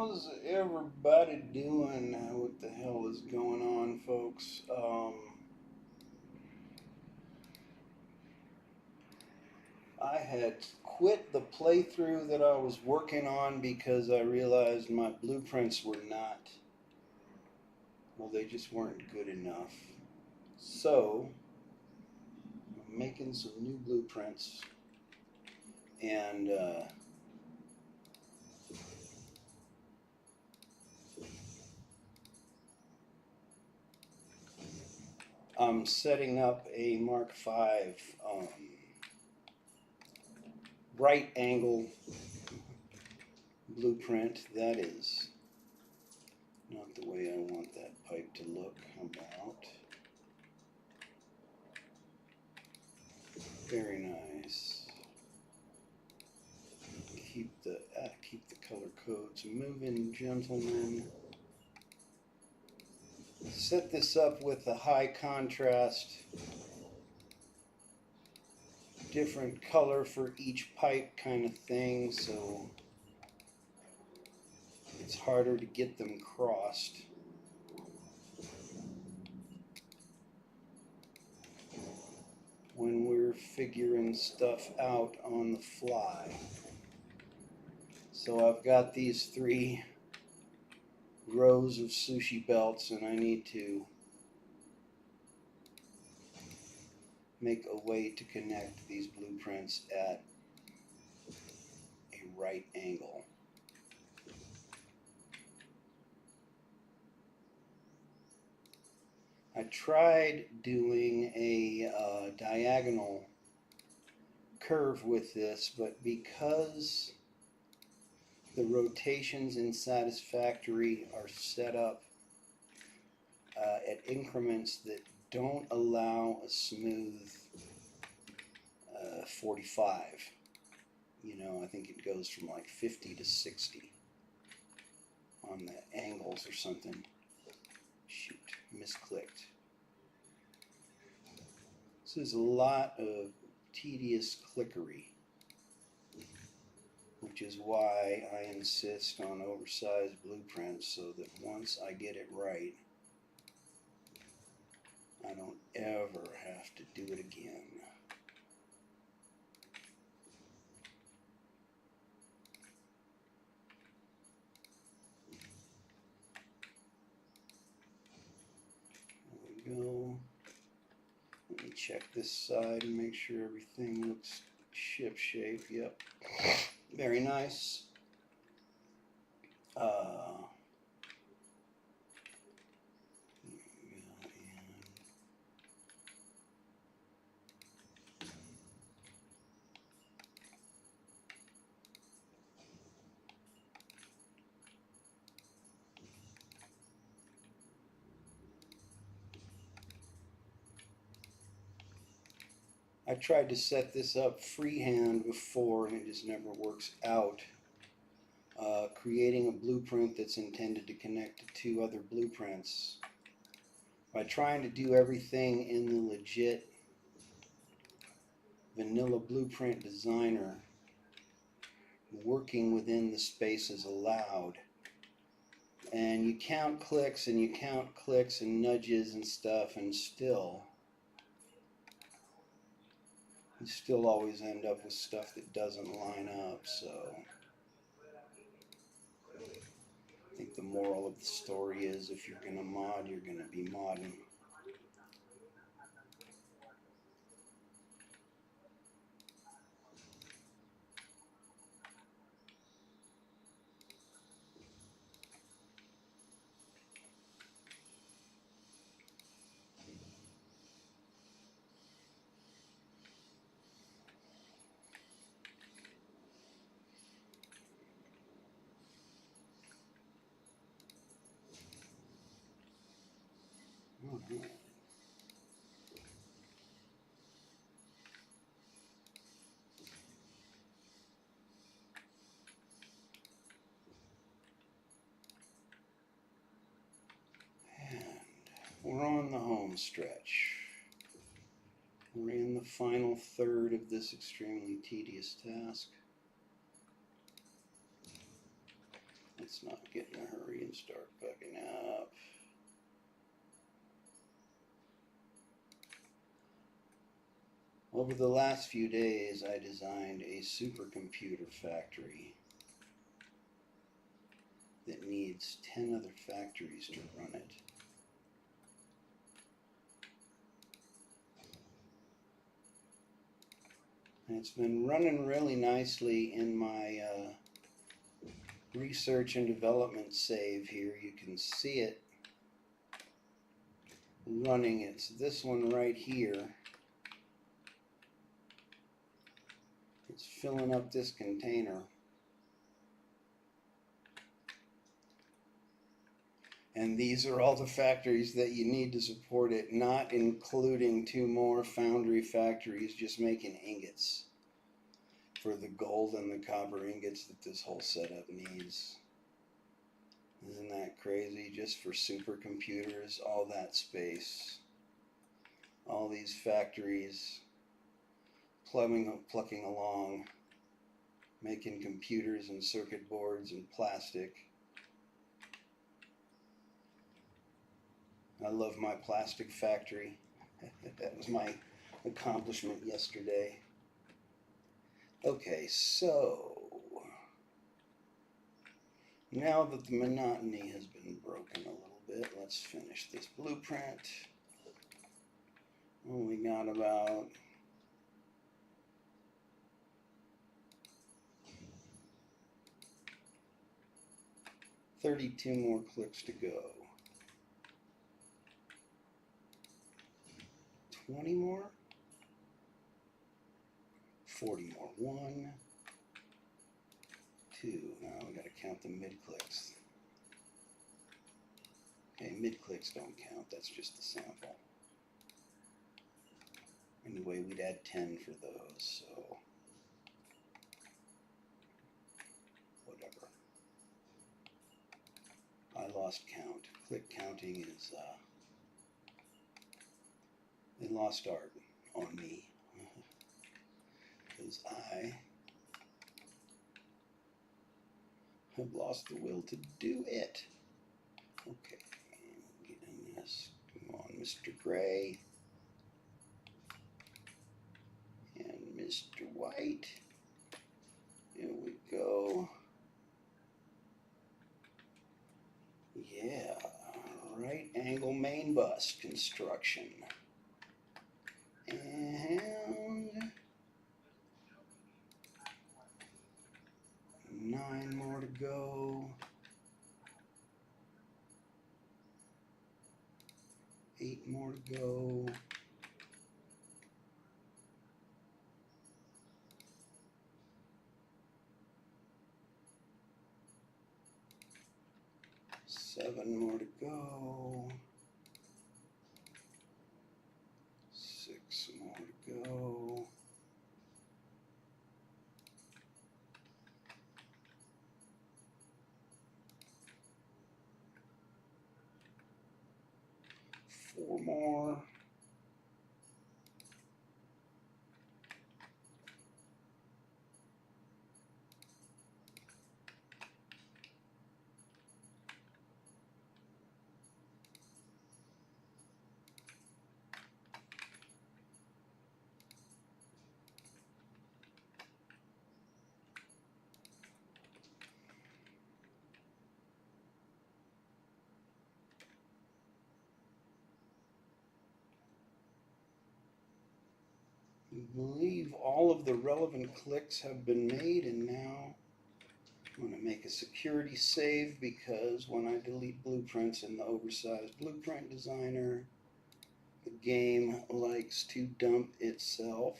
How's everybody doing? What the hell is going on, folks? I had quit the playthrough that I was working on because I realized my blueprints were not, well, they just weren't good enough. So, I'm making some new blueprints and I'm setting up a Mark V right angle blueprint. That is not the way I want that pipe to look. About very nice. Keep the color codes moving, gentlemen. Set this up with a high contrast, different color for each pipe kind of thing, so it's harder to get them crossed. When we're figuring stuff out on the fly. So I've got these 3 rows of sushi belts, and I need to make a way to connect these blueprints at a right angle. I tried doing a diagonal curve with this, but because the rotations in Satisfactory are set up at increments that don't allow a smooth 45. You know, I think it goes from like 50 to 60 on the angles or something. Shoot, misclicked. This is a lot of tedious clickery, which is why I insist on oversized blueprints so that once I get it right, I don't ever have to do it again. There we go. Let me check this side and make sure everything looks ship shape. Yep. Very nice. I tried to set this up freehand before and it just never works out. Creating a blueprint that's intended to connect to 2 other blueprints. By trying to do everything in the legit vanilla blueprint designer, working within the spaces allowed. And you count clicks and you count clicks and nudges and stuff, and still you still always end up with stuff that doesn't line up. So I think the moral of the story is if you're going to mod, you're going to be modding. Alright. And we're on the home stretch. We're in the final third of this extremely tedious task. Let's not get in a hurry and start bugging up. Over the last few days, I designed a supercomputer factory that needs 10 other factories to run it. And it's been running really nicely in my research and development save here. You can see it running. It's this one right here. It's filling up this container. And these are all the factories that you need to support it, not including 2 more foundry factories just making ingots for the gold and the copper ingots that this whole setup needs. Isn't that crazy? Just for supercomputers, all that space, all these factories plucking along, making computers and circuit boards and plastic. I love my plastic factory. That was my accomplishment yesterday. Okay, so now that the monotony has been broken a little bit, let's finish this blueprint. We got about 32 more clicks to go. 20 more. 40 more. 1, 2. Now we got to count the mid clicks. Okay, mid clicks don't count. That's just the sample. Anyway, we'd add 10 for those, so whatever. I lost count. Click counting is a lost art on me. Because I have lost the will to do it. Okay, get in this. Come on, Mr. Gray. And Mr. White. Here we go. Yeah, right angle main bus construction. And 9 more to go. 8 more to go. 7 more to go. 6 more to go. 4 more. I believe all of the relevant clicks have been made, and now I'm going to make a security save because when I delete blueprints in the oversized blueprint designer, the game likes to dump itself.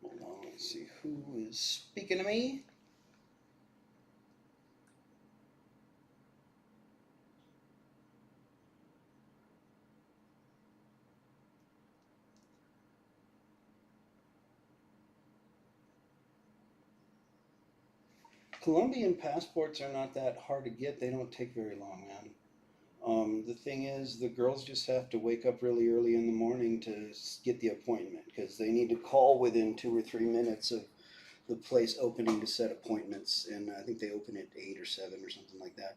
Hold on, let's see who is speaking to me. Colombian passports are not that hard to get. They don't take very long, man. The thing is, the girls just have to wake up really early in the morning to get the appointment because they need to call within 2 or 3 minutes of the place opening to set appointments. And I think they open at 8 or 7 or something like that.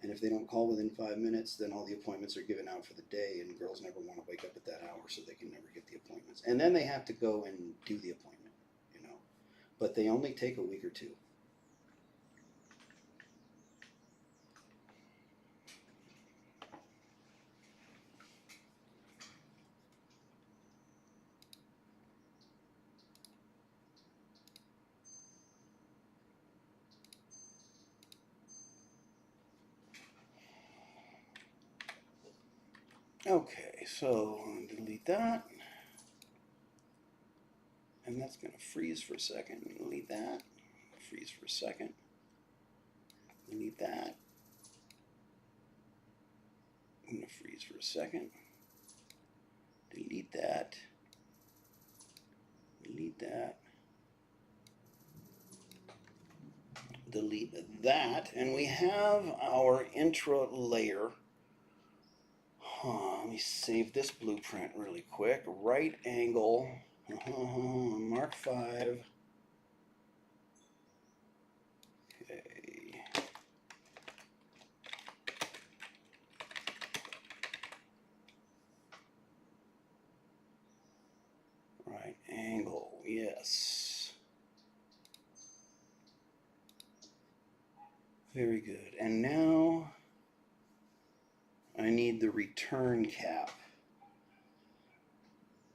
And if they don't call within 5 minutes, then all the appointments are given out for the day, and girls never want to wake up at that hour, so they can never get the appointments. And then they have to go and do the appointment, you know. But they only take a week or two. Okay, so delete that. And that's going to freeze for a second. Delete that. Freeze for a second. Delete that. I'm going to freeze for a second. Delete that. Delete that. Delete that. And we have our intra layer. Let me save this blueprint really quick. Right angle. Mark 5. Okay. Right angle, yes. Very good. And now I need the return cap.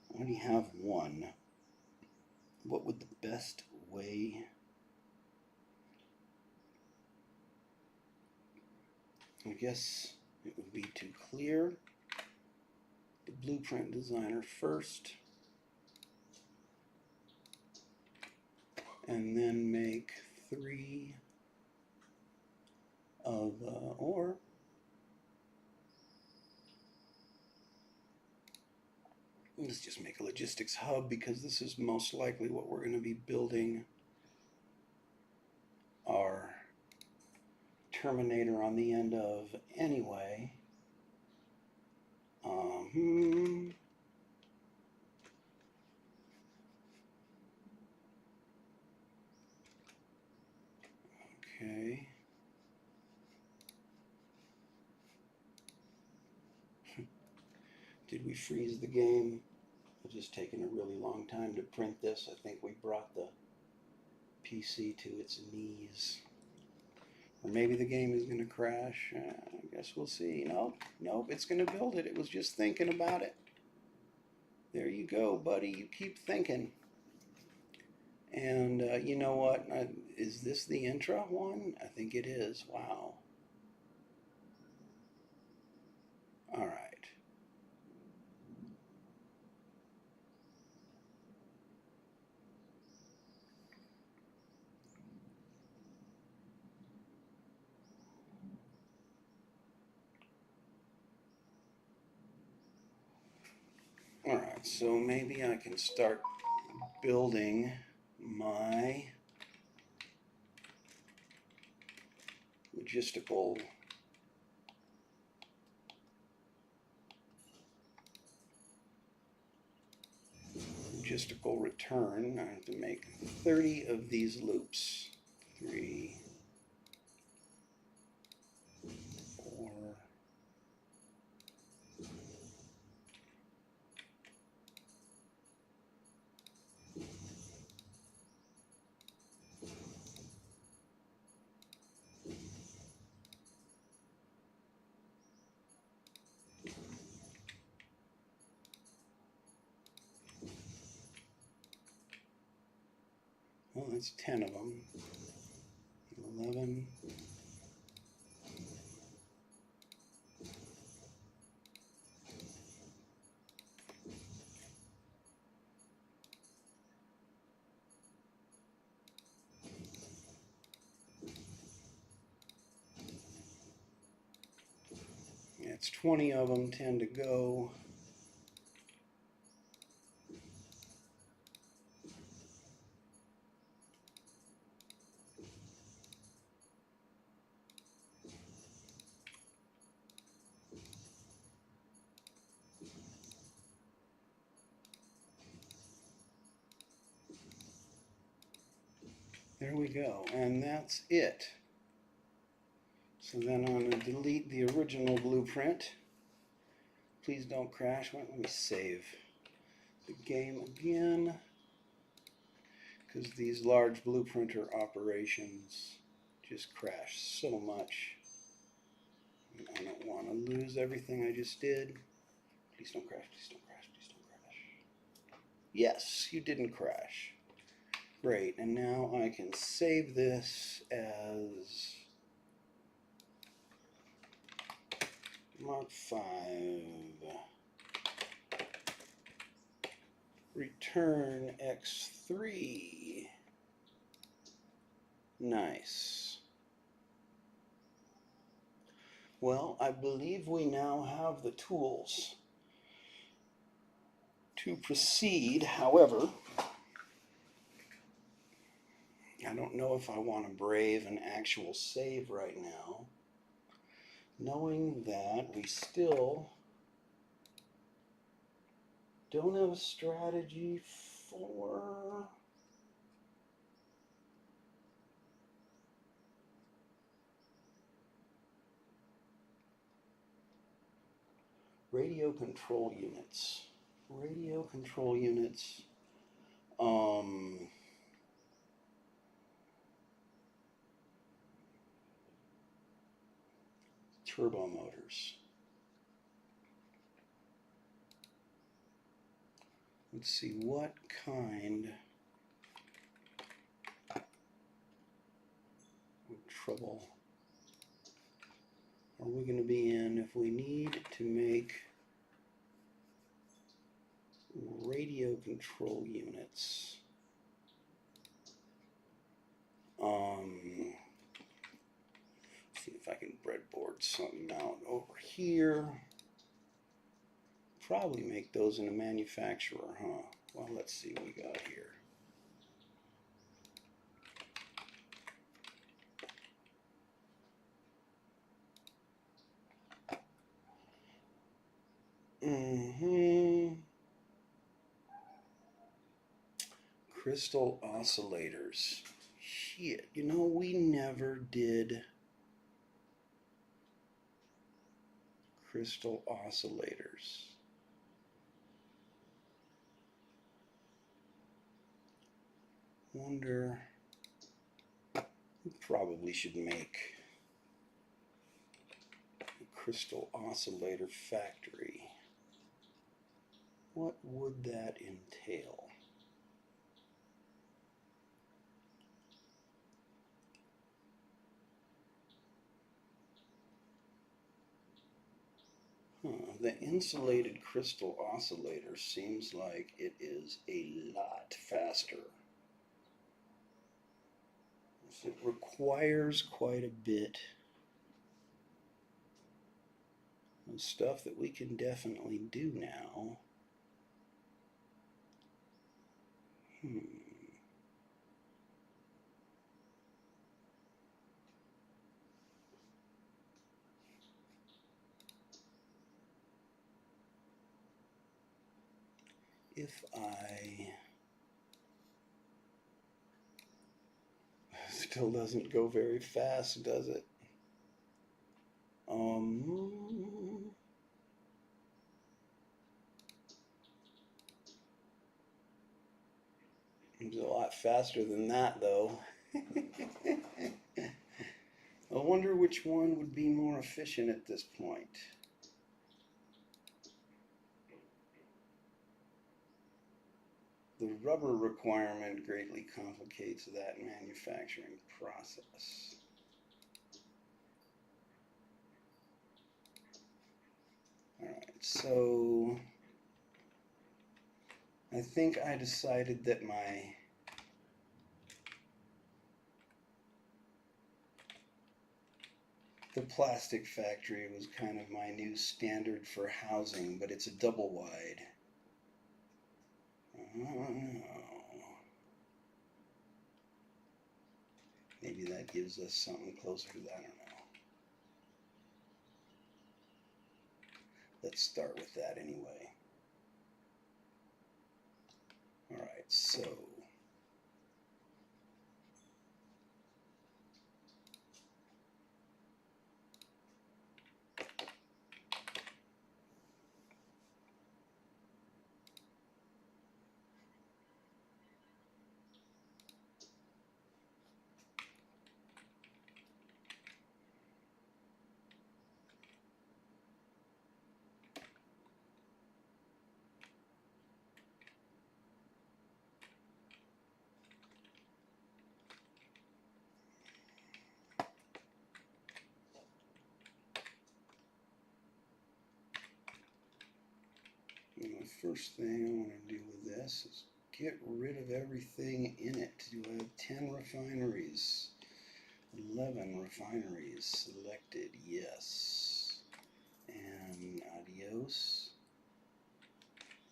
I already have one. What would the best way? I guess it would be to clear the blueprint designer first, and then make 3 of, or let's just make a logistics hub, because this is most likely what we're going to be building our terminator on the end of anyway. Okay. Did we freeze the game? It's just taken a really long time to print this. I think we brought the PC to its knees. Or maybe the game is going to crash. I guess we'll see. Nope, it's going to build it. It was just thinking about it. There you go, buddy. You keep thinking. And you know what? Is this the intra one? I think it is. Wow. All right. All right, so maybe I can start building my logistical return. I have to make 30 of these loops. 3, 4. Well, that's 10 of them. 11. It's 20 of them, 10 to go. There we go, and that's it. So then I'm going to delete the original blueprint. Please don't crash. Let me save the game again, because these large blueprinter operations just crash so much. I don't want to lose everything I just did. Please don't crash, please don't crash, please don't crash. Yes, you didn't crash. Great, and now I can save this as Mark 5. Return X3. Nice. Well, I believe we now have the tools to proceed. However, I don't know if I want to brave an actual save right now, knowing that we still don't have a strategy for radio control units. Radio control units. Turbo motors. Let's see what kind of trouble are we going to be in if we need to make radio control units. See if I can breadboard something out over here. Probably make those in a manufacturer, huh? Well, let's see what we got here. Crystal oscillators. Shit, you know, we never did crystal oscillators. Wonder, we probably should make a crystal oscillator factory. What would that entail? The insulated crystal oscillator seems like it is a lot faster. It requires quite a bit of stuff that we can definitely do now. If I still doesn't go very fast, does it? It's a lot faster than that, though. I wonder which one would be more efficient at this point. The rubber requirement greatly complicates that manufacturing process. Alright, so I think I decided that the plastic factory was kind of my new standard for housing, but it's a double wide. Maybe that gives us something closer to that, I don't know. Let's start with that anyway. Alright, so first thing I want to do with this is get rid of everything in it. Do I have 10 refineries? 11 refineries selected, yes. And adios.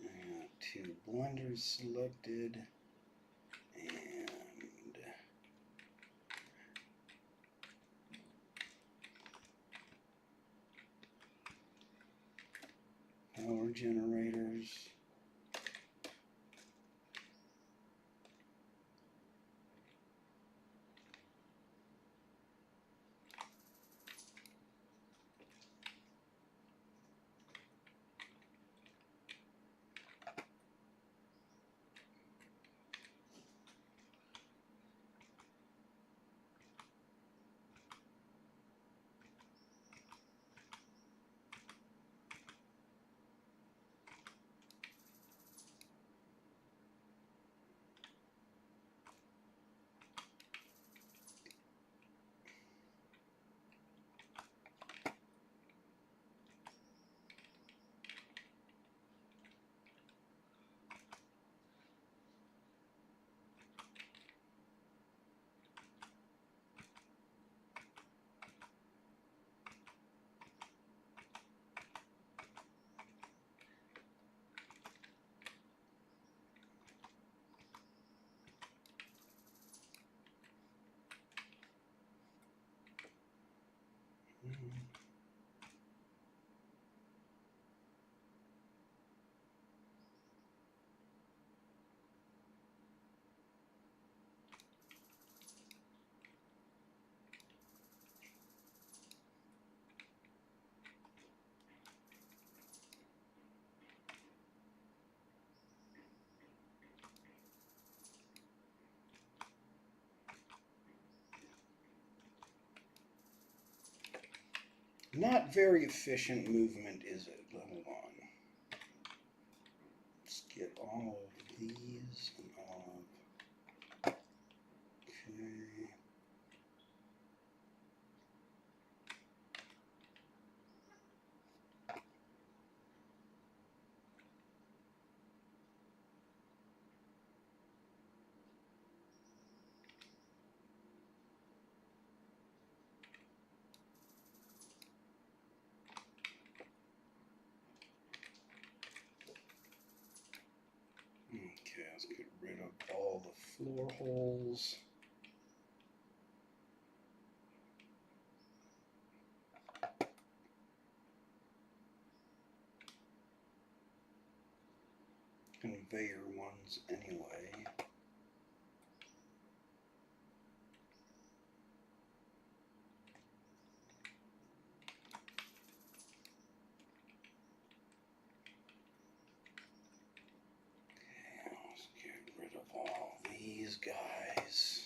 I got 2 blenders selected. And power generators. Not very efficient movement, is it? Hold on. Let's get all of these and all of... Okay. Okay, let's get rid of all the floor holes. Conveyor ones anyway. Okay, let's get rid of all these guys.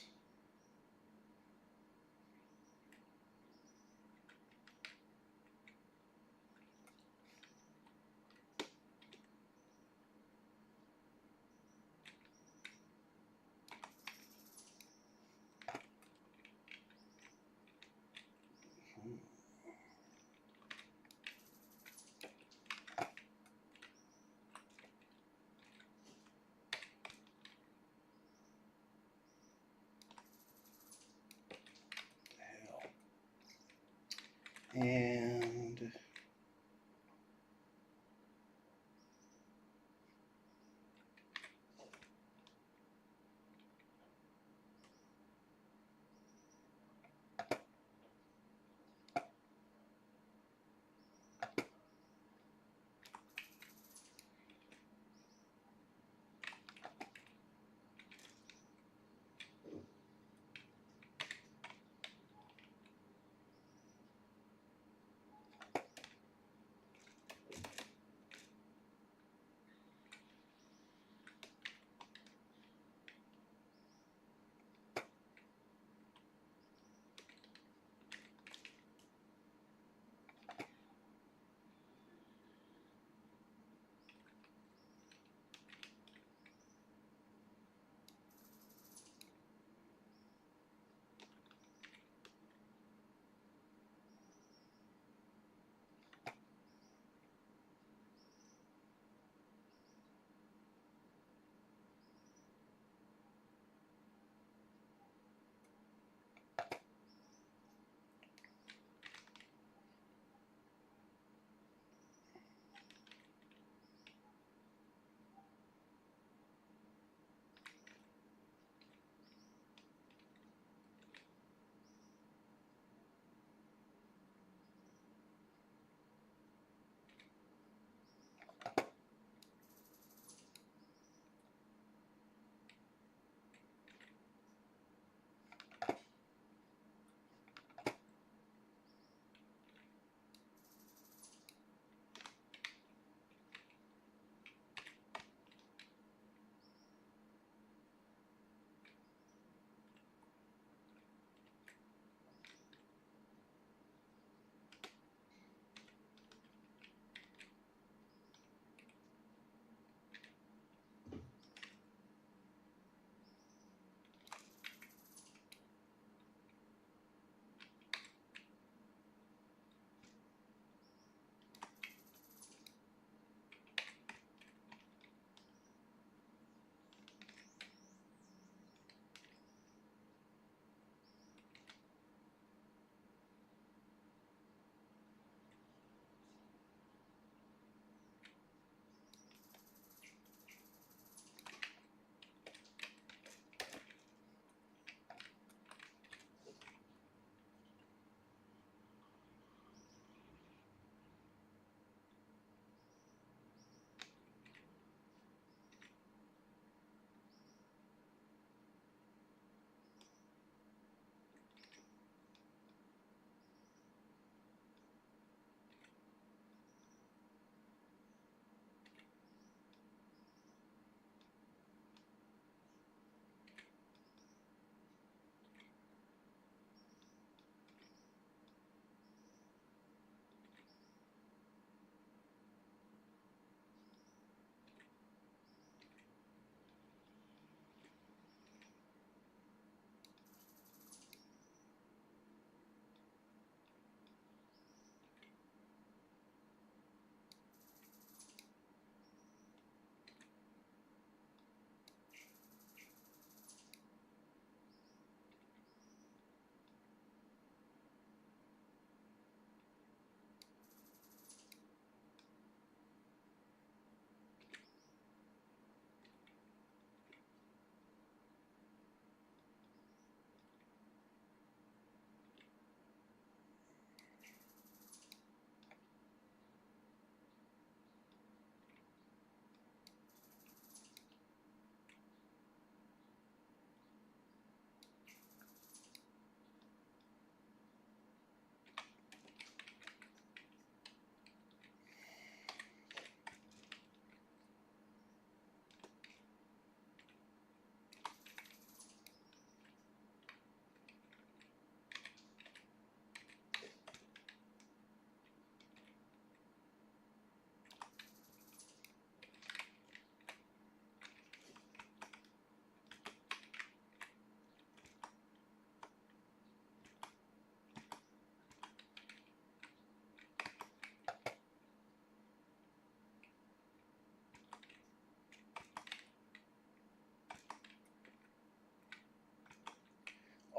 And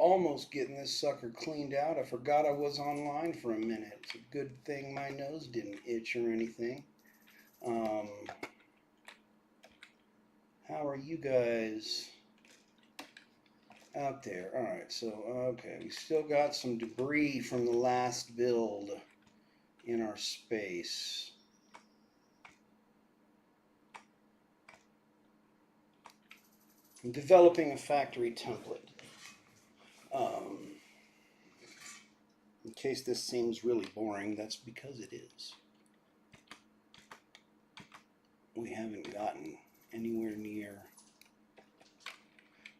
almost getting this sucker cleaned out. I forgot I was online for a minute. It's a good thing my nose didn't itch or anything. How are you guys out there? Alright, so, okay, we still got some debris from the last build in our space. I'm developing a factory template. In case this seems really boring, that's because it is. We haven't gotten anywhere near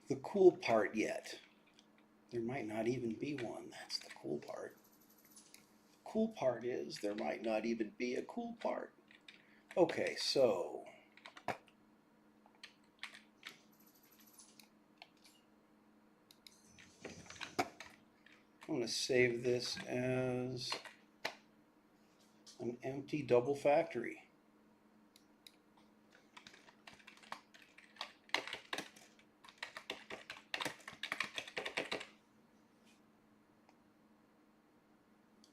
the cool part yet. There might not even be one. That's the cool part. The cool part is there might not even be a cool part. Okay, so I'm going to save this as an empty double factory.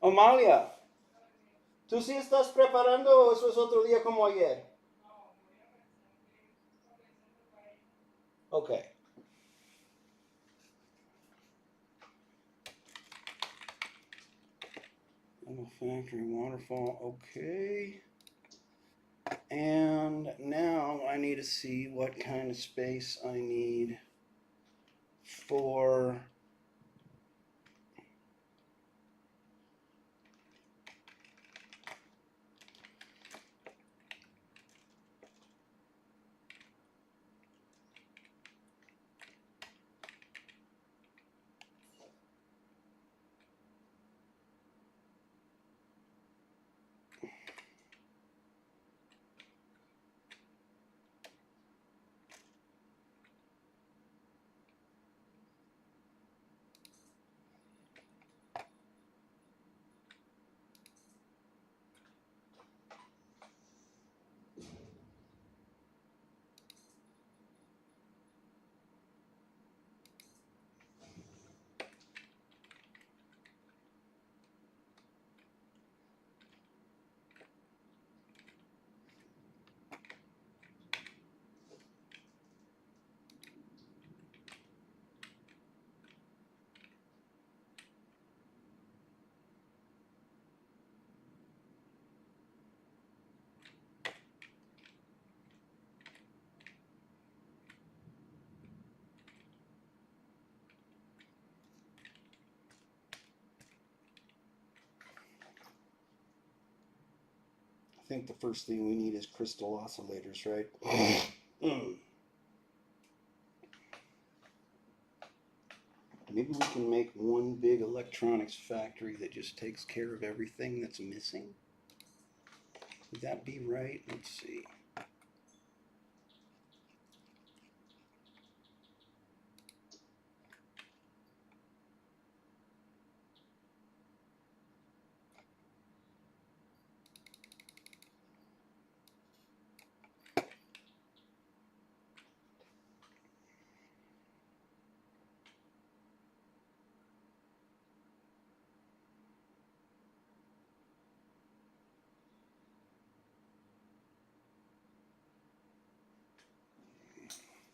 Amalia, ¿tú sí estás preparando o eso es otro día como ayer? Okay. Double factory waterfall, okay. And now I need to see what kind of space I need for I think the first thing we need is crystal oscillators, right? Maybe we can make one big electronics factory that just takes care of everything that's missing. Would that be right? Let's see.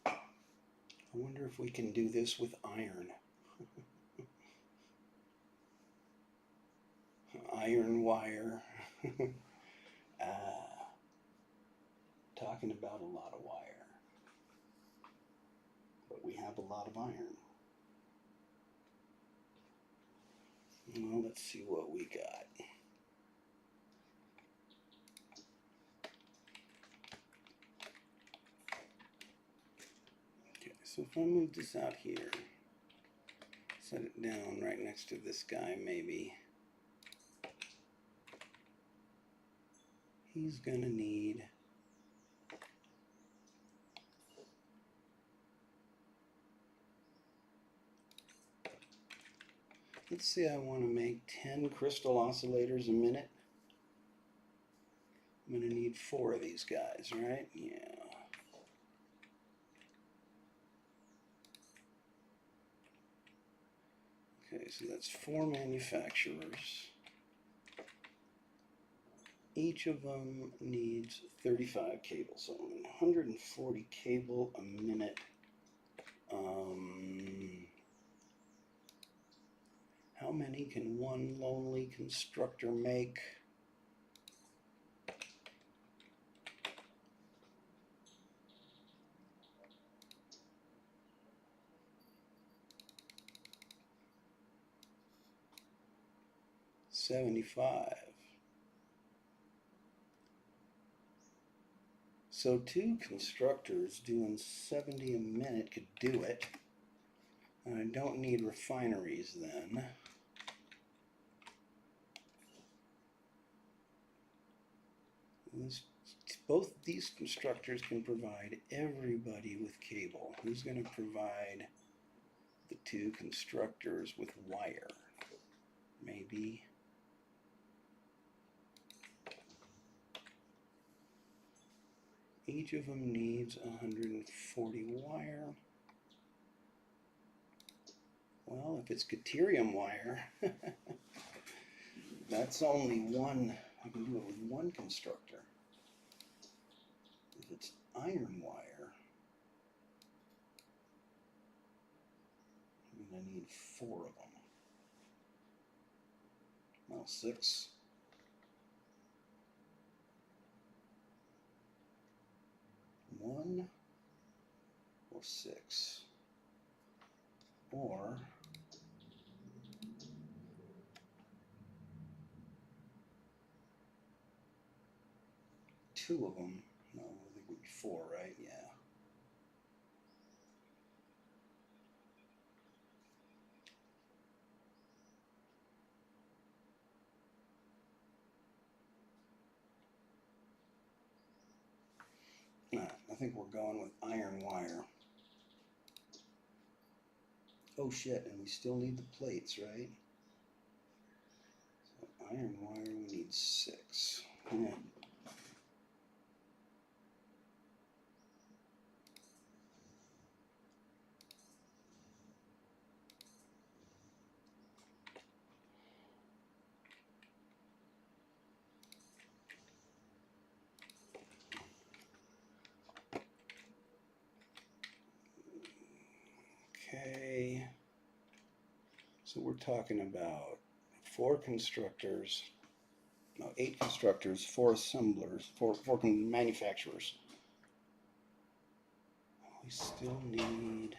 I wonder if we can do this with iron. Iron wire. Talking about a lot of wire. But we have a lot of iron. Well, let's see what we got. Okay, so if I move this out here, set it down right next to this guy maybe. He's gonna need let's say I want to make 10 crystal oscillators a minute. I'm going to need 4 of these guys, right? Yeah. Okay, so that's 4 manufacturers. Each of them needs 35 cables, so 140 cable a minute. How many can one lonely constructor make? $75. So 2 constructors doing 70 a minute could do it. And I don't need refineries then. Both these constructors can provide everybody with cable. Who's going to provide the 2 constructors with wire? Maybe. Each of them needs 140 wire. Well, if it's deuterium wire, that's only one. I can do it with 1 constructor. If it's iron wire, I'm going to need 4 of them. Well, 6. One or 6. Or two of them. No, I think it would be 4, right? Yeah. I think we're going with iron wire. Oh shit, and we still need the plates, right? So iron wire, we need 6. Yeah. Okay. So we're talking about 4 constructors. No, 8 constructors, 4 assemblers, 4 manufacturers. We still need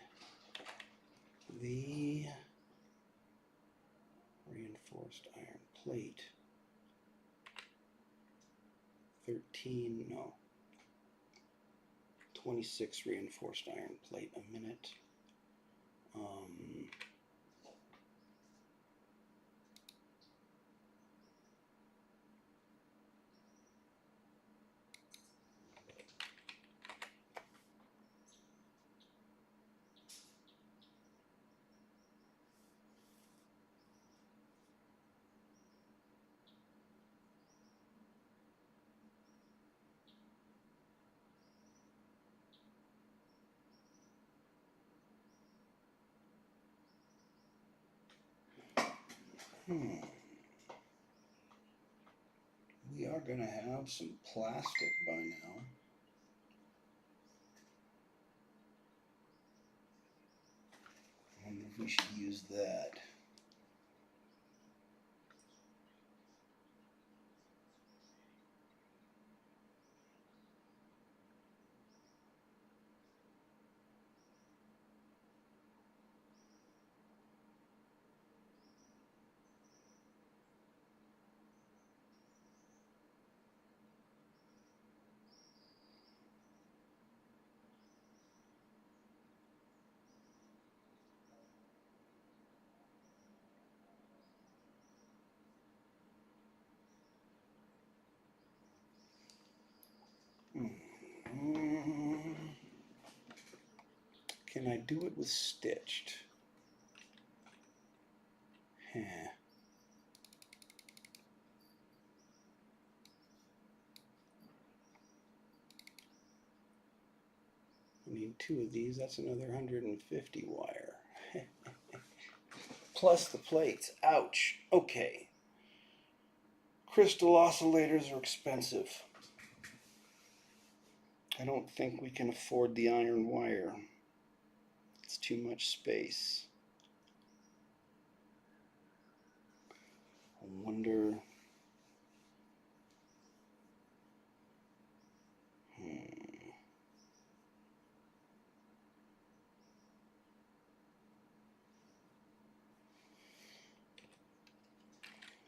the reinforced iron plate. 13, no. 26 reinforced iron plate a minute. We are going to have some plastic by now. I wonder if we should use that. Can I do it with stitched? Huh. I need 2 of these. That's another 150 wire. plus the plates. Ouch. Okay. Crystal oscillators are expensive. I don't think we can afford the iron wire. It's too much space. I wonder.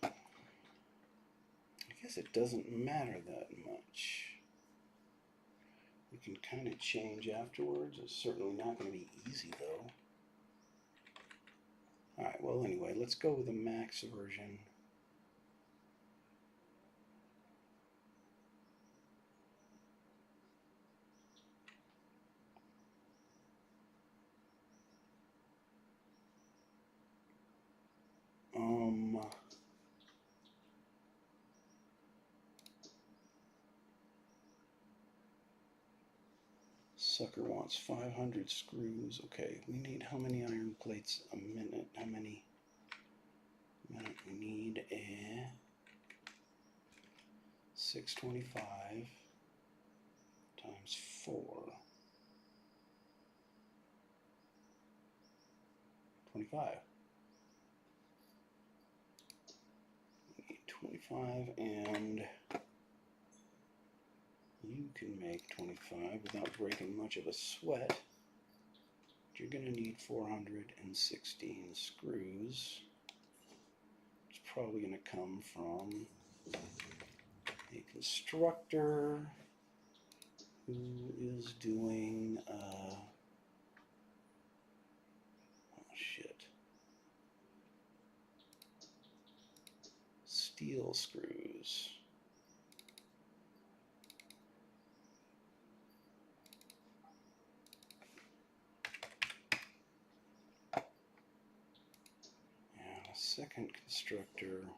I guess it doesn't matter that much. We can kind of change afterwards. It's certainly not going to be easy though. Alright, well anyway, let's go with the max version. Sucker wants 500 screws. Okay, we need how many iron plates a minute? How many? Minute we need a 625 times 4. 25. We need 25, and you can make 25 without breaking much of a sweat. You're going to need 416 screws. It's probably going to come from a constructor who is doing steel screws. And a second constructor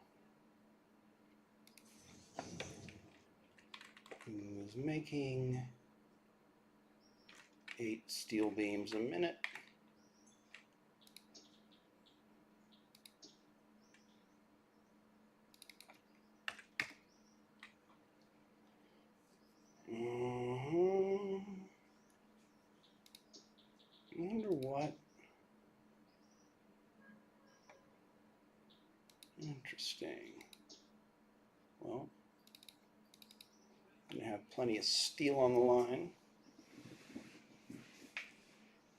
who is making 8 steel beams a minute. I wonder what. Interesting. Well, I'm going to have plenty of steel on the line.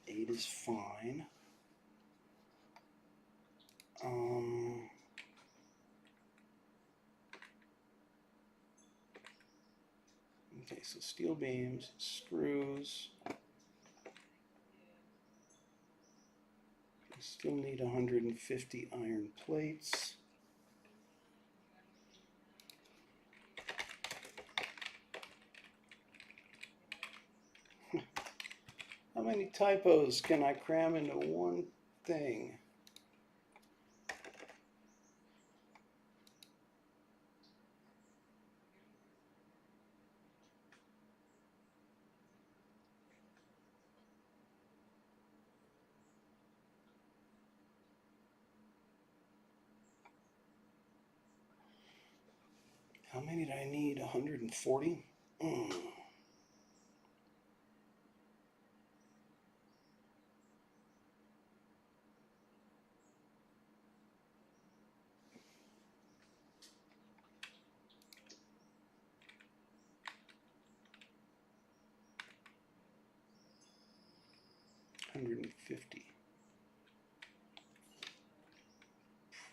8 is fine. Okay, so steel beams, screws. We still need 150 iron plates. How many typos can I cram into one thing? How many did I need? 140? $150.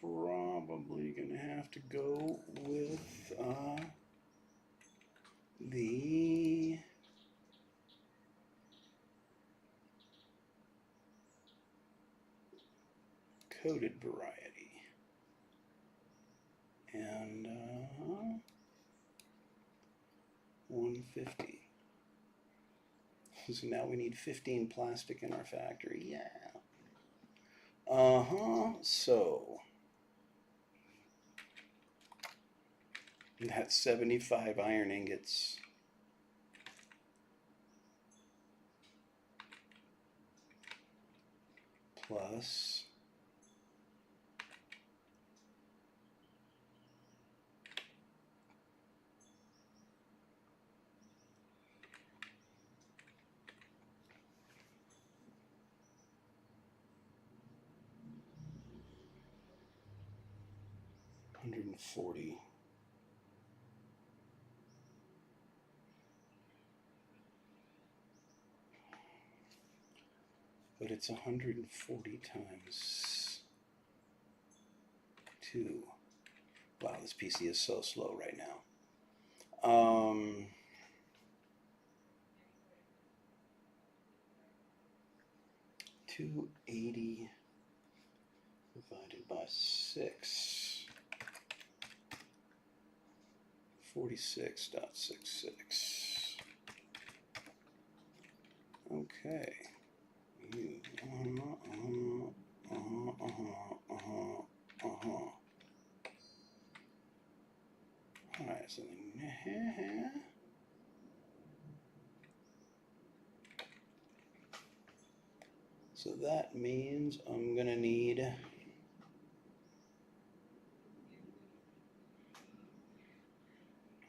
Probably gonna have to go with the coated variety, and 150. So now we need 15 plastic in our factory. Yeah. So that's 75 iron ingots. Plus 140. But it's 140 times 2. Wow, this PC is so slow right now. 280 divided by 6. 46.66. Okay. Alright, so so that means I'm gonna need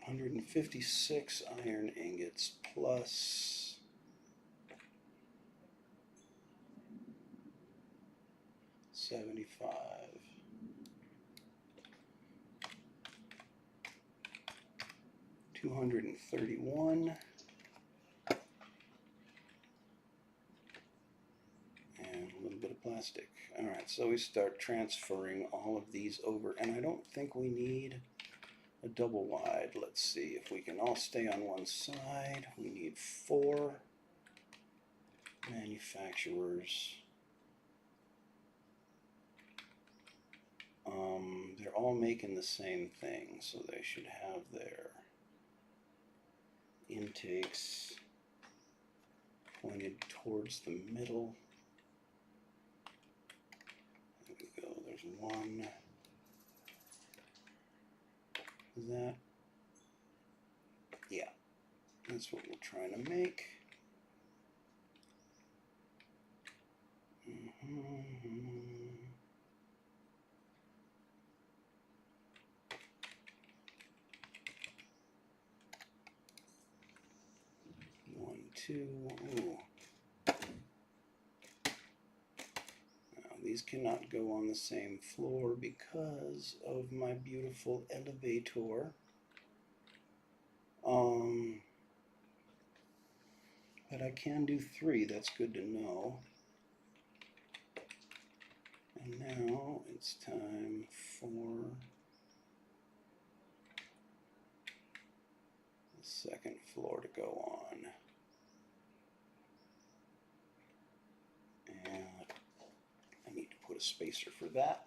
156 iron ingots plus 75. 231. And a little bit of plastic. Alright, so we start transferring all of these over. And I don't think we need a double wide. Let's see if we can all stay on one side. We need 4 manufacturers. They're all making the same thing, so they should have their intakes pointed towards the middle. There we go, there's one. Is that? Yeah, that's what we're trying to make. 1, 2. Ooh. Now, these cannot go on the same floor because of my beautiful elevator. But I can do 3. That's good to know. And now it's time for the second floor to go on. And I need to put a spacer for that.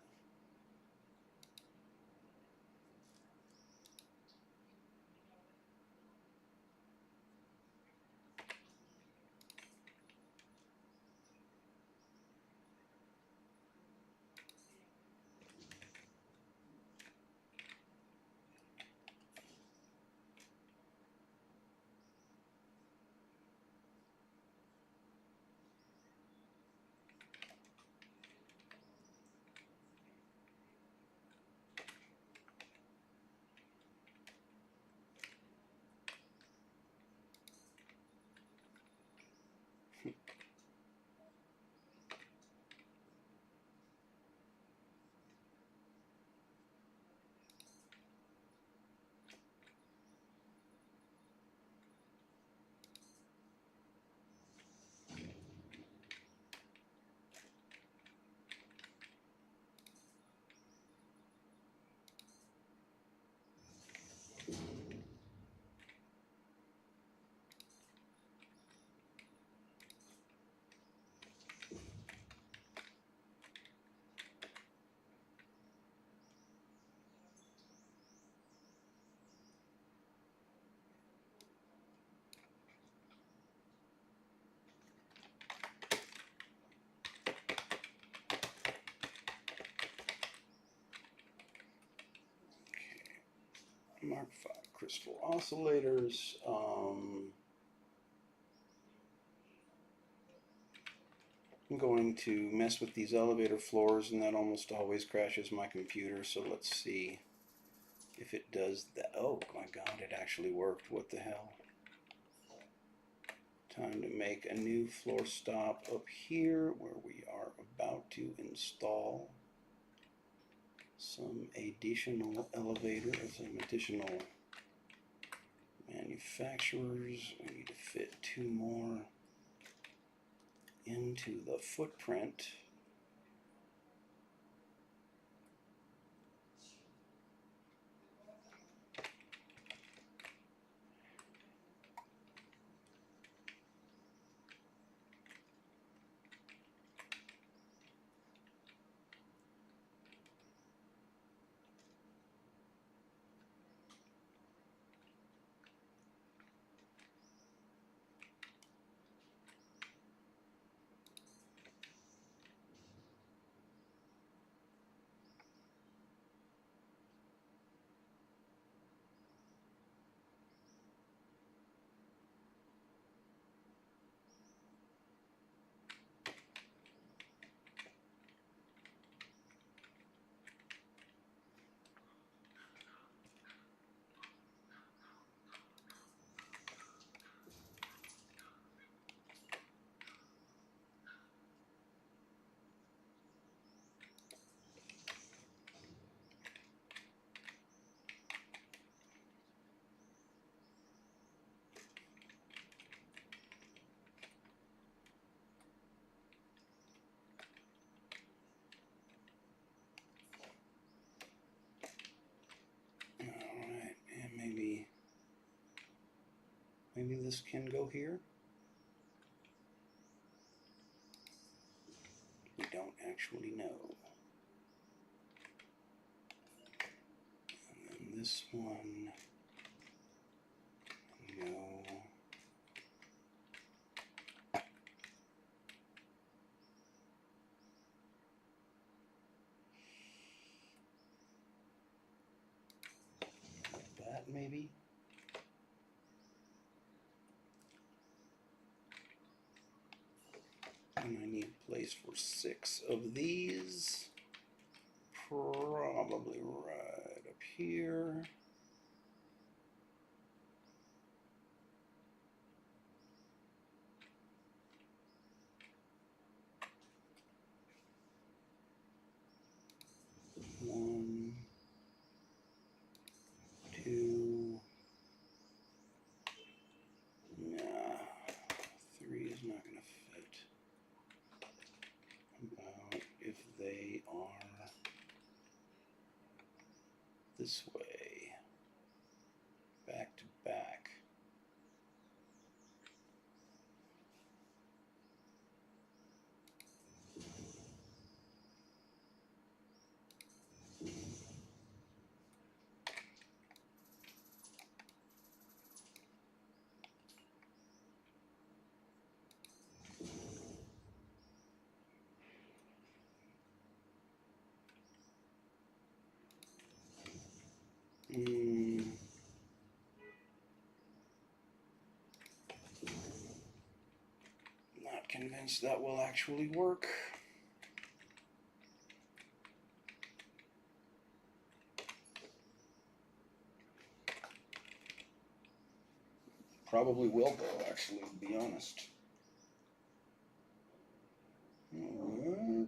Mark 5 crystal oscillators. I'm going to mess with these elevator floors, and that almost always crashes my computer, so let's see if it does that. Oh my god, it actually worked. What the hell? Time to make a new floor stop up here where we are about to install some additional elevator, or some additional manufacturers. I need to fit 2 more into the footprint. Alright, and maybe this can go here. We don't actually know. And then this one, no. That maybe. And I need a place for 6 of these. Probably right up here. One, 2. Nah, 3 is not going to fit. About if they are this way, back to back. Not convinced that will actually work. Probably will though, actually, to be honest.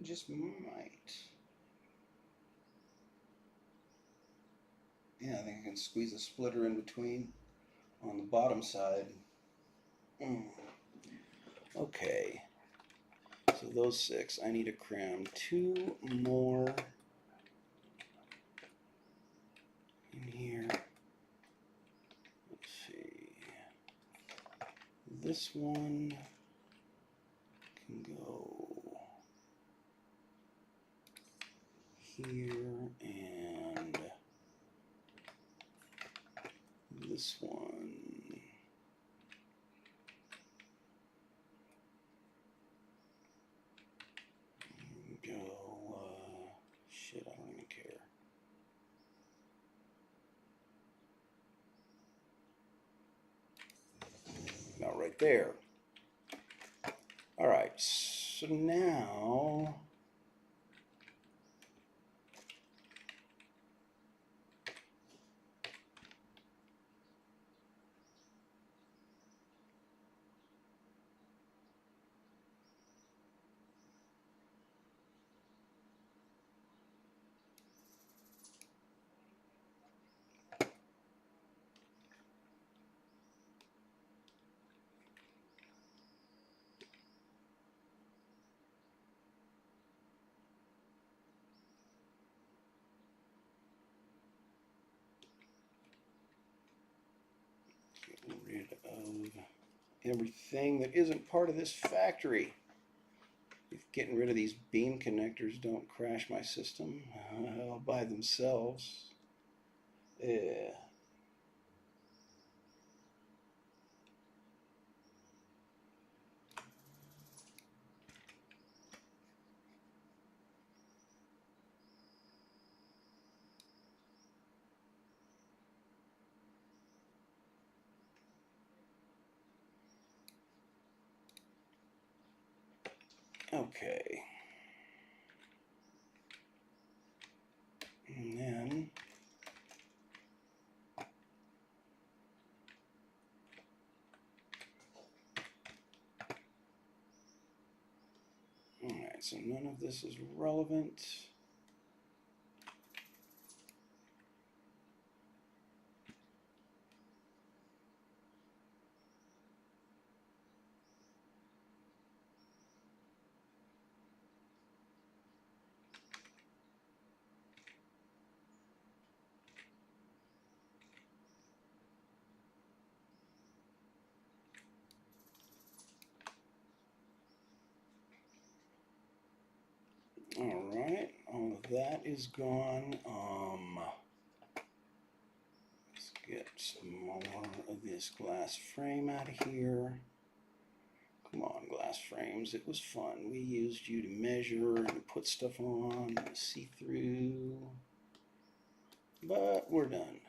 Just might. Yeah, I think I can squeeze a splitter in between on the bottom side. Okay. So those 6, I need to cram 2 more in here. Let's see. This one can go here, and this one go, shit, I don't even care. Now right there. Alright, so now rid of everything that isn't part of this factory. If getting rid of these beam connectors don't crash my system all by themselves. Yeah. Okay. And then alright, so none of this is relevant. Alright, all of that is gone. Let's get some more of this glass frame out of here. Come on, glass frames, it was fun. We used you to measure and put stuff on, see through, but we're done.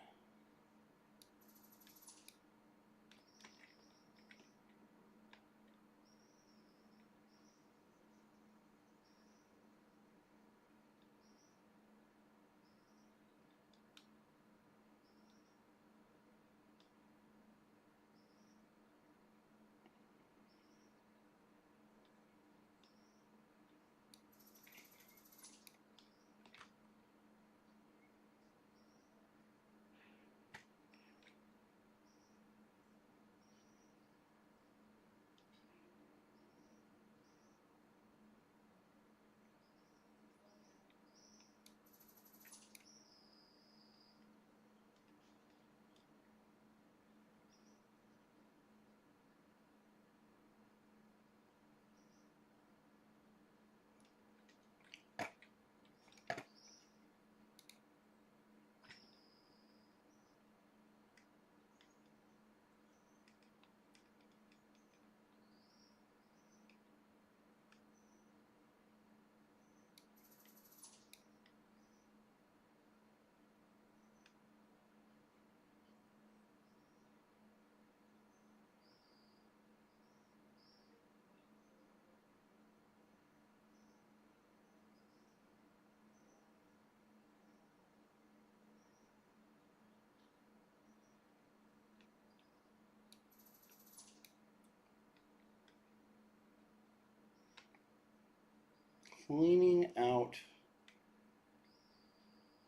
Cleaning out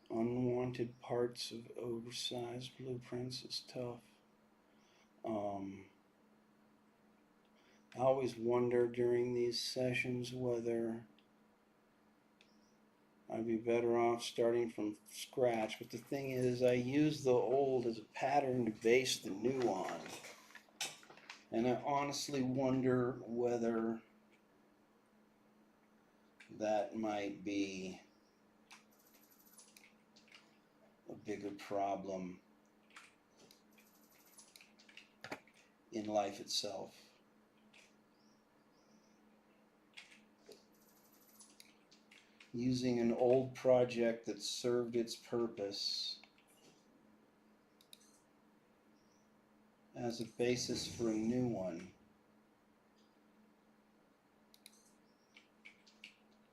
unwanted parts of oversized blueprints is tough. I always wonder during these sessions whether I'd be better off starting from scratch, but the thing is I use the old as a pattern to base the new on, and I honestly wonder whether that might be a bigger problem in life itself. Using an old project that served its purpose as a basis for a new one.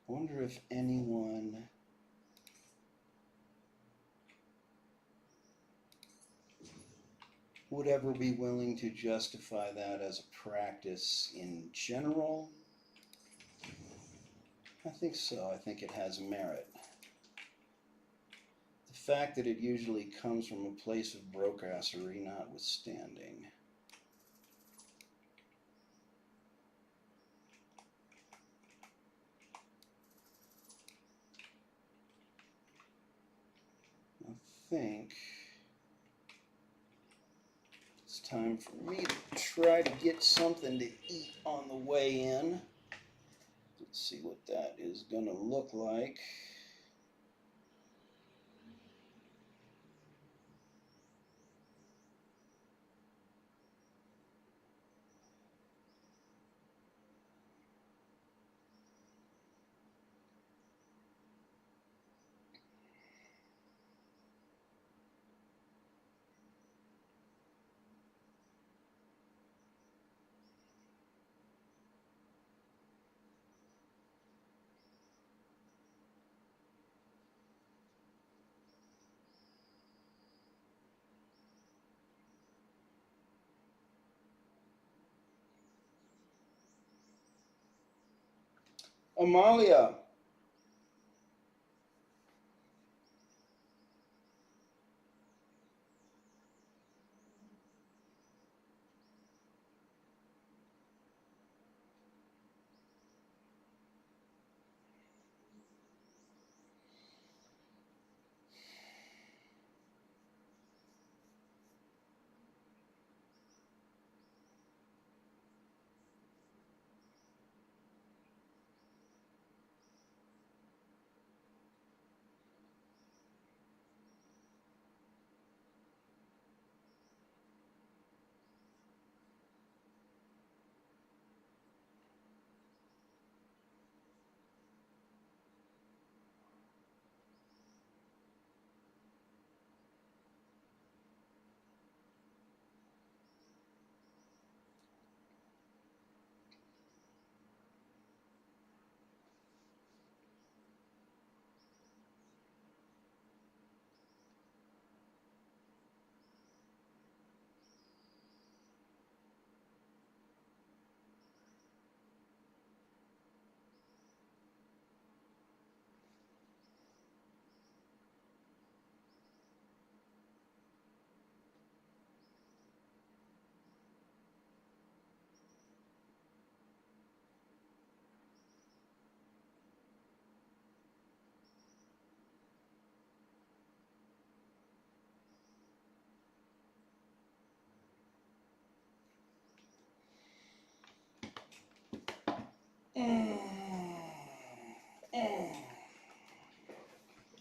I wonder if anyone would ever be willing to justify that as a practice in general. I think so. I think it has merit. The fact that it usually comes from a place of brokassery notwithstanding. I think it's time for me to try to get something to eat on the way in. Let's see what that is going to look like. Amalia.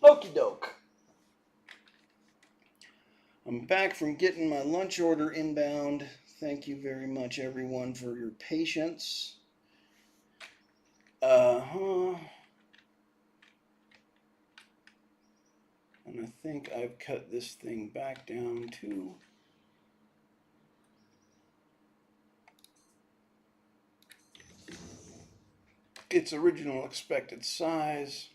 Okie doke. I'm back from getting my lunch order inbound. Thank you very much, everyone, for your patience. And I think I've cut this thing back down to its original expected size.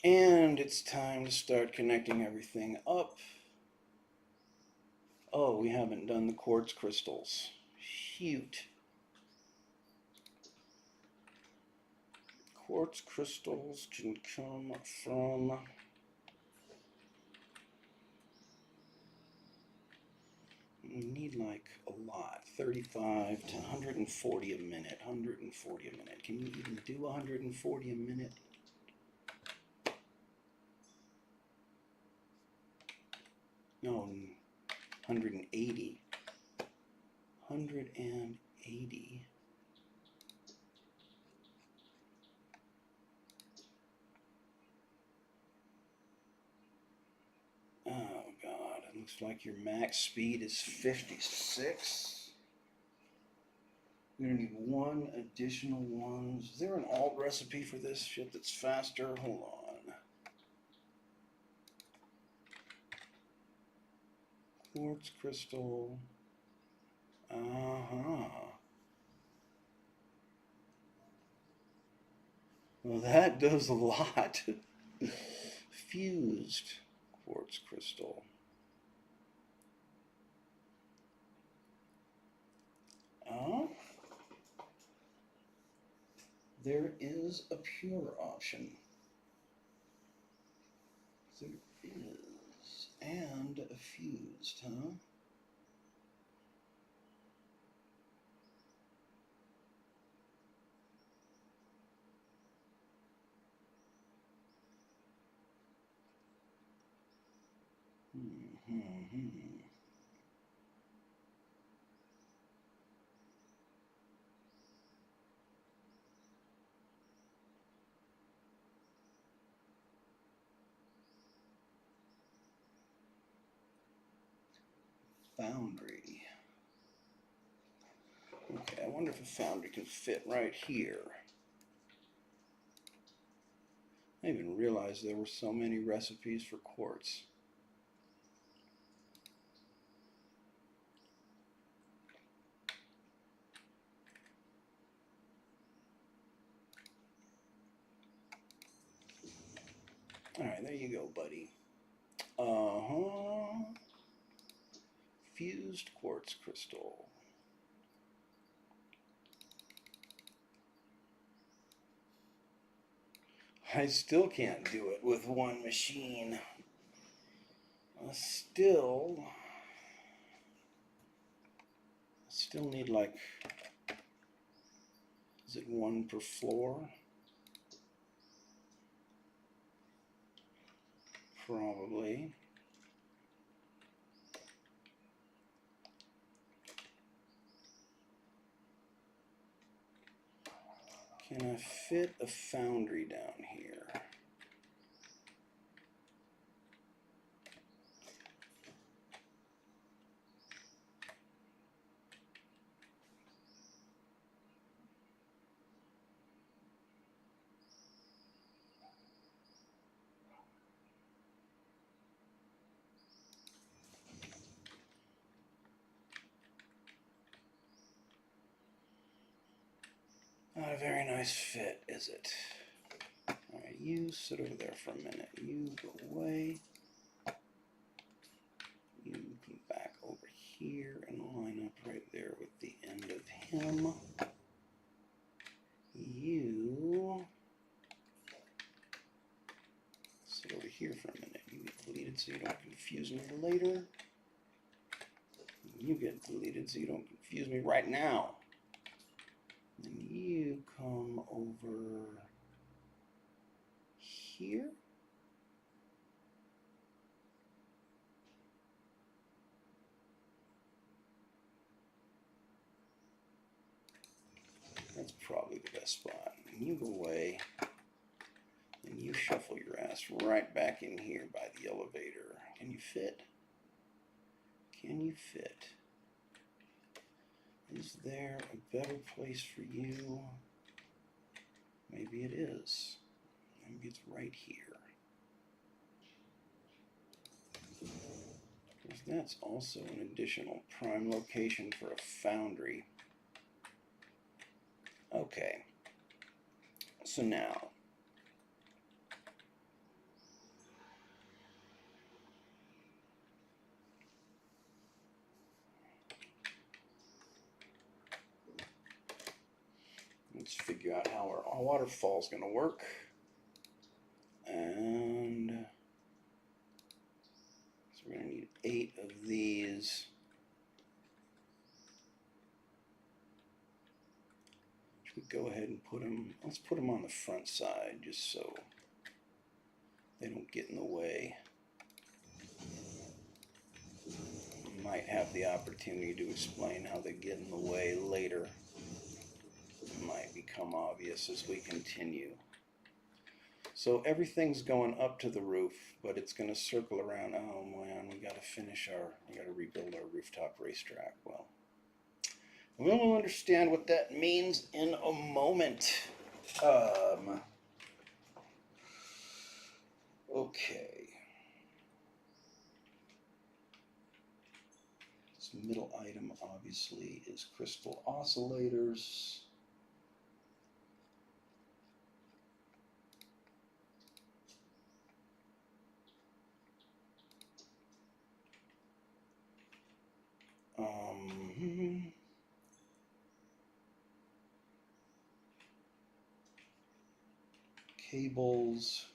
And it's time to start connecting everything up. Oh, we haven't done the quartz crystals. Shoot. Quartz crystals can come from... We need like a lot. 35 to 140 a minute. 140 a minute. Can you even do 140 a minute? No, 180. 180. Oh God, it looks like your max speed is 56. We're gonna need one additional one. Is there an alt recipe for this shit that's faster? Hold on. Quartz crystal. Well, that does a lot. Fused quartz crystal. Oh. There is a pure option. There is. And a fused, huh? Foundry. Okay, I wonder if a foundry can fit right here. I didn't even realize there were so many recipes for quartz. Alright, there you go, buddy. Fused quartz crystal. I still can't do it with one machine. I still need, like, is it one per floor? Probably. Can I fit a foundry down here? Not a very nice fit, is it? Alright, you sit over there for a minute. You go away. You come back over here and line up right there with the end of him. You sit over here for a minute. You get deleted so you don't confuse me later. You get deleted so you don't confuse me right now. And you come over here. That's probably the best spot. And you go away, and you shuffle your ass right back in here by the elevator. Can you fit? Can you fit? Is there a better place for you? Maybe it is. Maybe it's right here. Because that's also an additional prime location for a foundry. Okay. So now, let's figure out how our waterfall is going to work. And so we're going to need 8 of these. Should we go ahead and put them, let's put them on the front side just so they don't get in the way. We might have the opportunity to explain how they get in the way later. It might become obvious as we continue. So everything's going up to the roof, but it's going to circle around. Oh man, we got to rebuild our rooftop racetrack. Well, we'll understand what that means in a moment. Okay. This middle item obviously is crystal oscillators. Cables.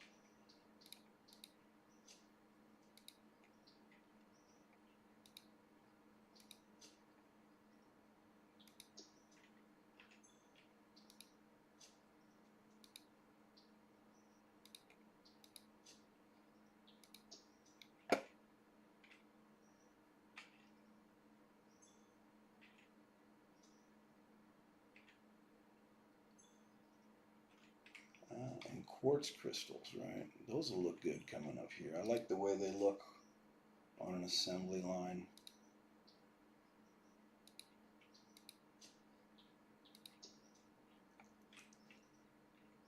quartz crystals, right? Those will look good coming up here. I like the way they look on an assembly line.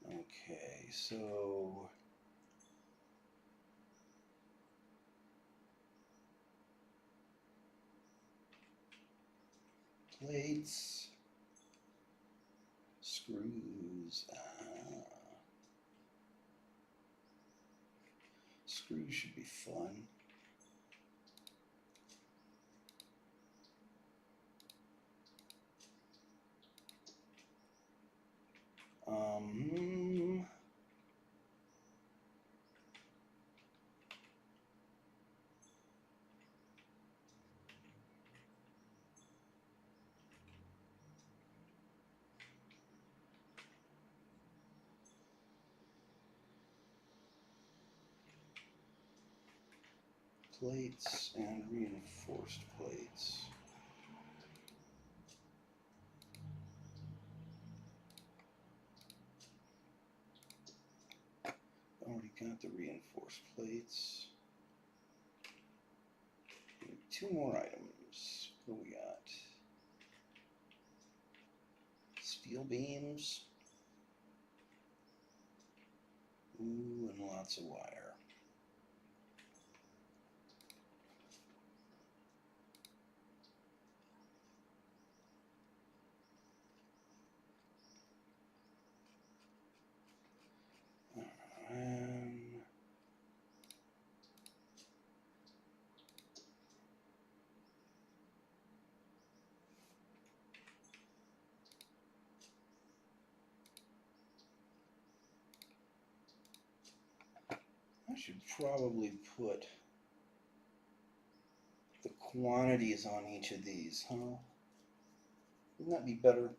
Okay, so plates, screws. Screws should be fun. Plates and reinforced plates. Already got the reinforced plates. Two more items. What do we got? Steel beams. Ooh, and lots of wire. I should probably put the quantities on each of these, huh? Wouldn't that be better?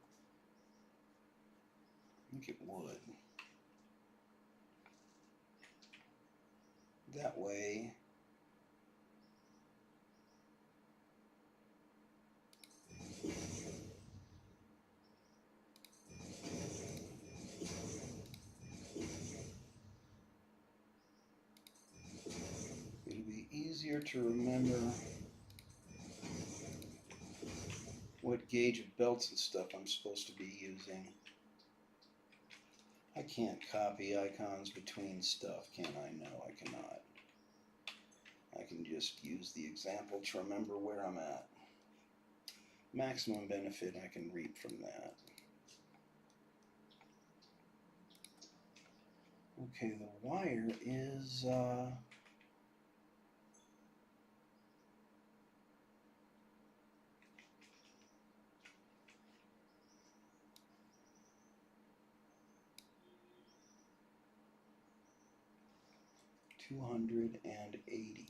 I think it would. That way, it'll be easier to remember what gauge of belts and stuff I'm supposed to be using. I can't copy icons between stuff, can I? No, I cannot. I can just use the example to remember where I'm at. Maximum benefit I can reap from that. Okay, the wire is 280.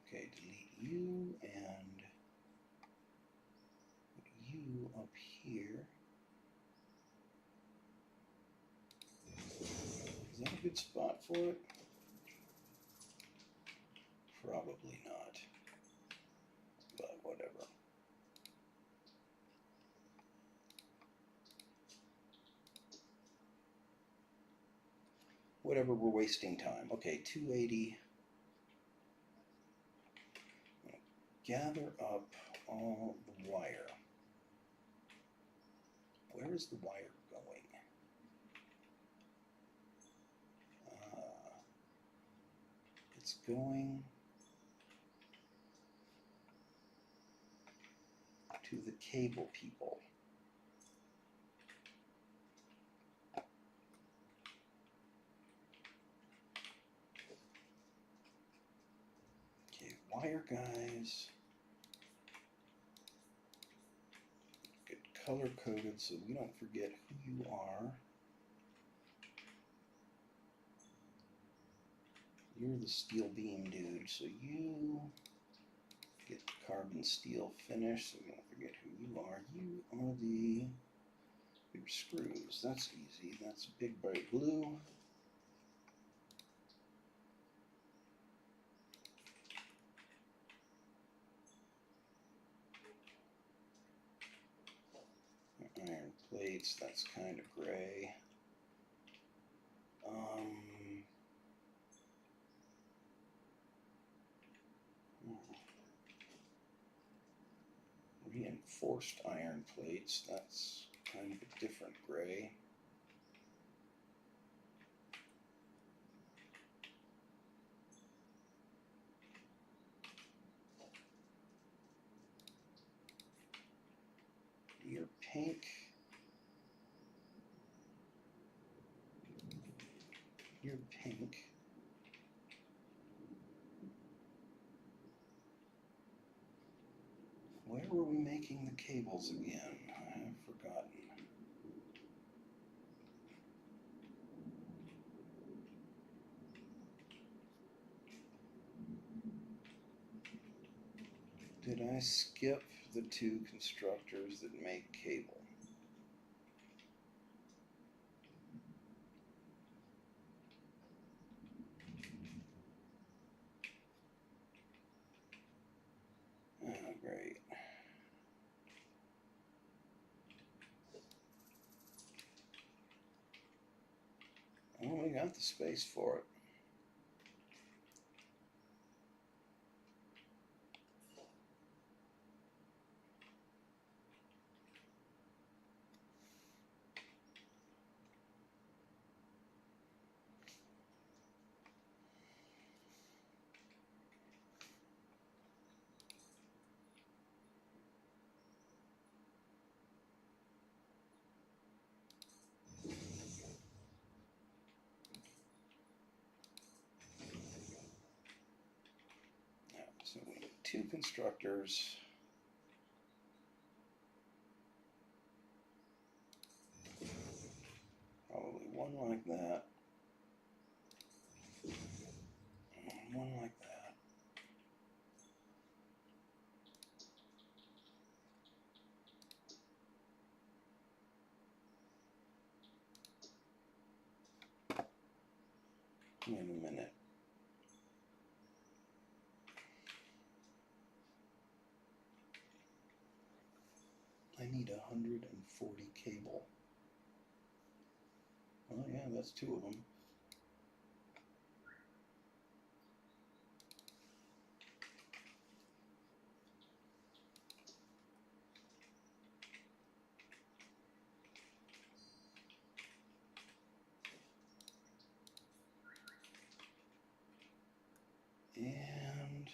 Okay, delete you and put you up here. Is that a good spot for it? Probably not, but whatever. Whatever, we're wasting time. Okay, 280. Gather up all the wire. Where is the wire going? It's going to the cable people. Okay, wire guys. Get color coded so we don't forget who you are. You're the steel beam dude, so you Get the carbon steel finish, so we don't forget who you are. You are the big screws. That's easy. That's big bright blue. Iron plates, that's kind of gray. Reinforced iron plates, that's kind of a different gray. Your pink. Your pink. Where were we making the cables again? I have forgotten. Did I skip the two constructors that make cable? Oh, great. Oh, we got the space for it. So we need two constructors. Probably one like that. And one like that. Wait a minute. I need 140 cable. Oh yeah, that's two of them. And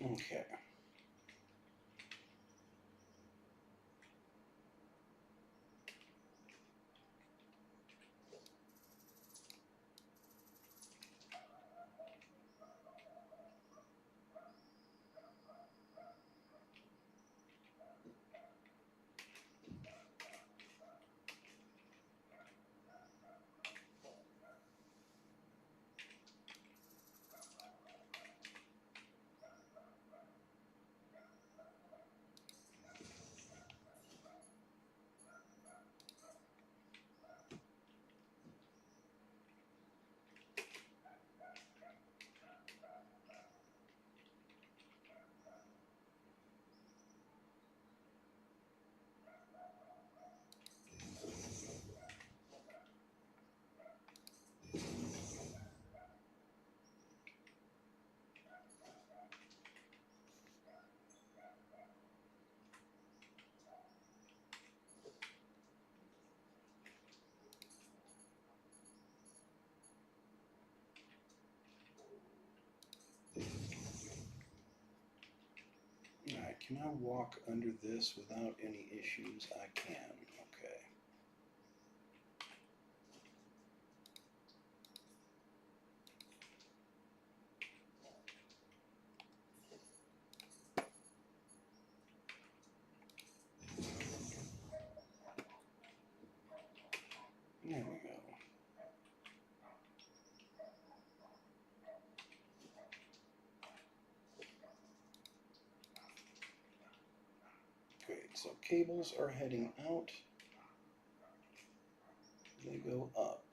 Okay. Alright, can I walk under this without any issues? I can. Okay. There we go. Great, so cables are heading out. They go up.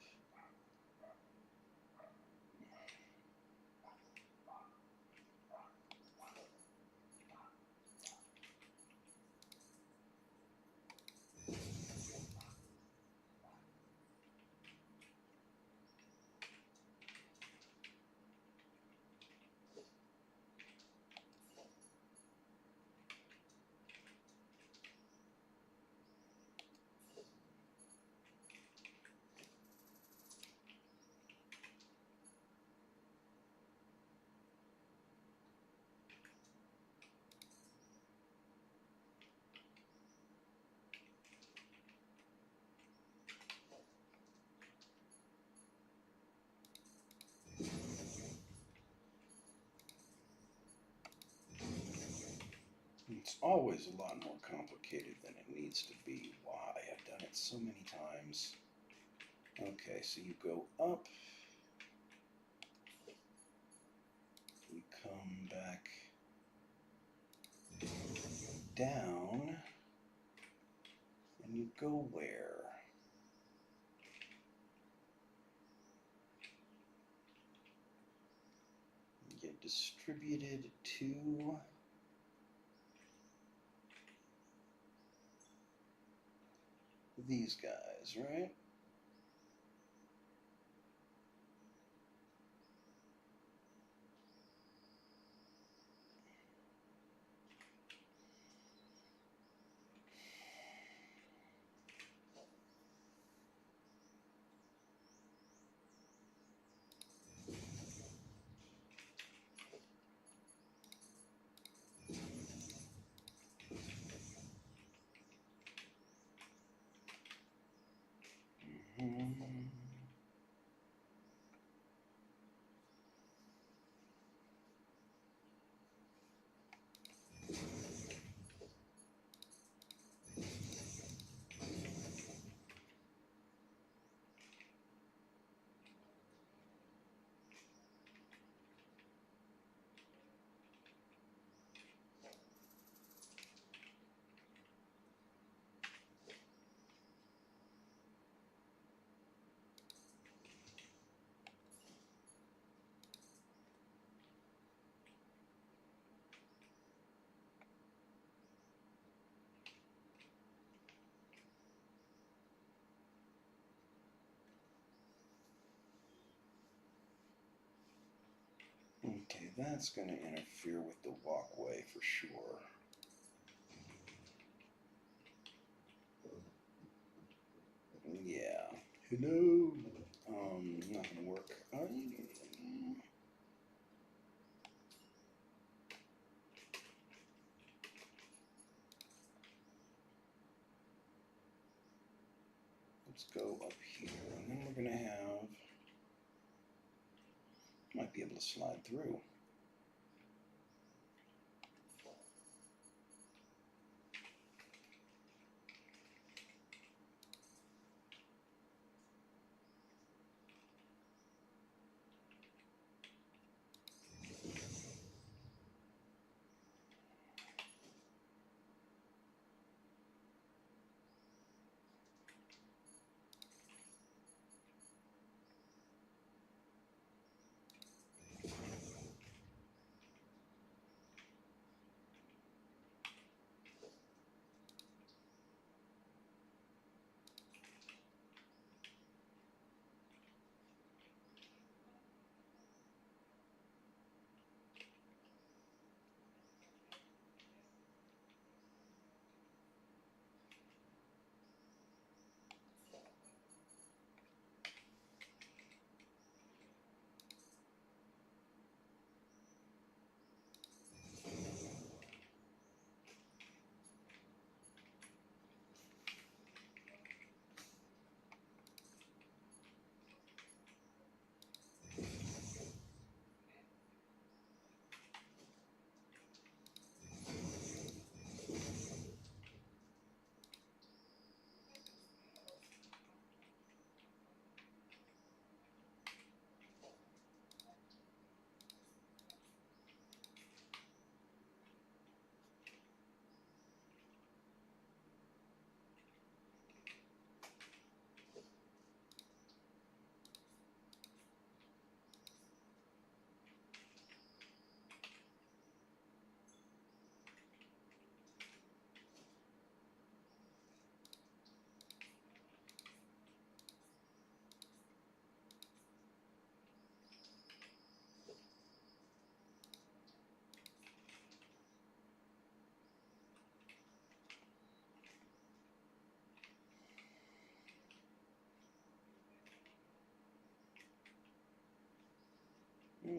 It's always a lot more complicated than it needs to be. Why? I've done it so many times. Okay, so you go up, you come back down, and you go where? You get distributed to these guys, right? Mhm. Okay, that's going to interfere with the walkway for sure. Yeah. Hello. Not going to work. let's go up here, and then we're going to have, might be able to slide through.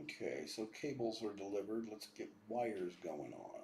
Okay, so cables are delivered. Let's get wires going on.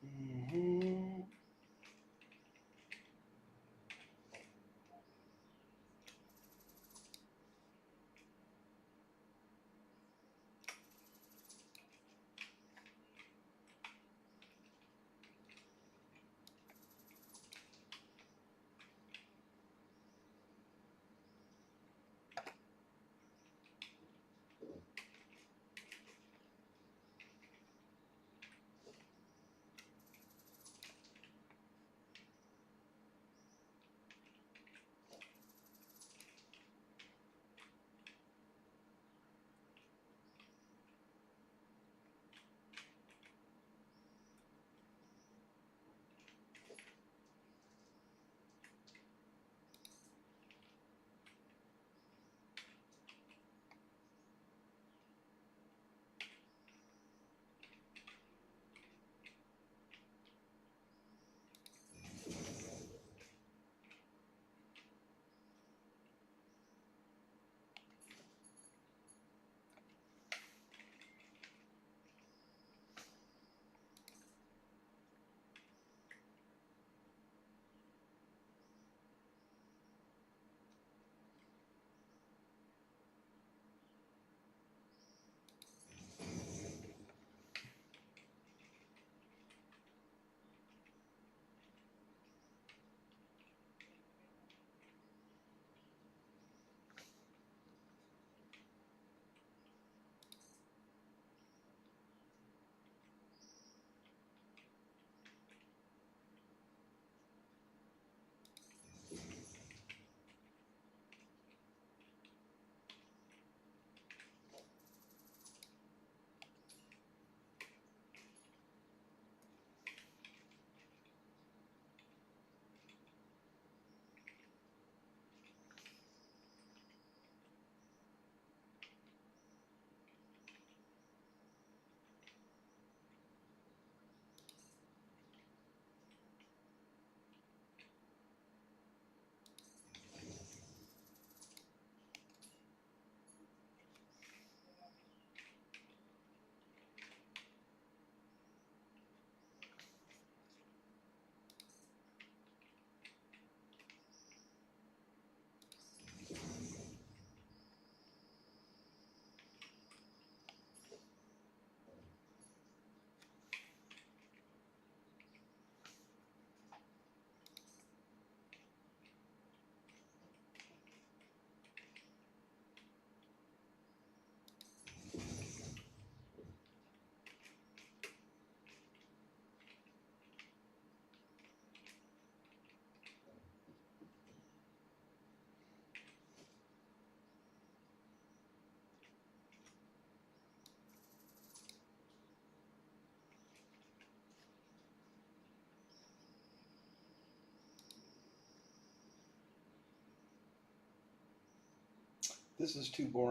Mm-hmm. This is too boring.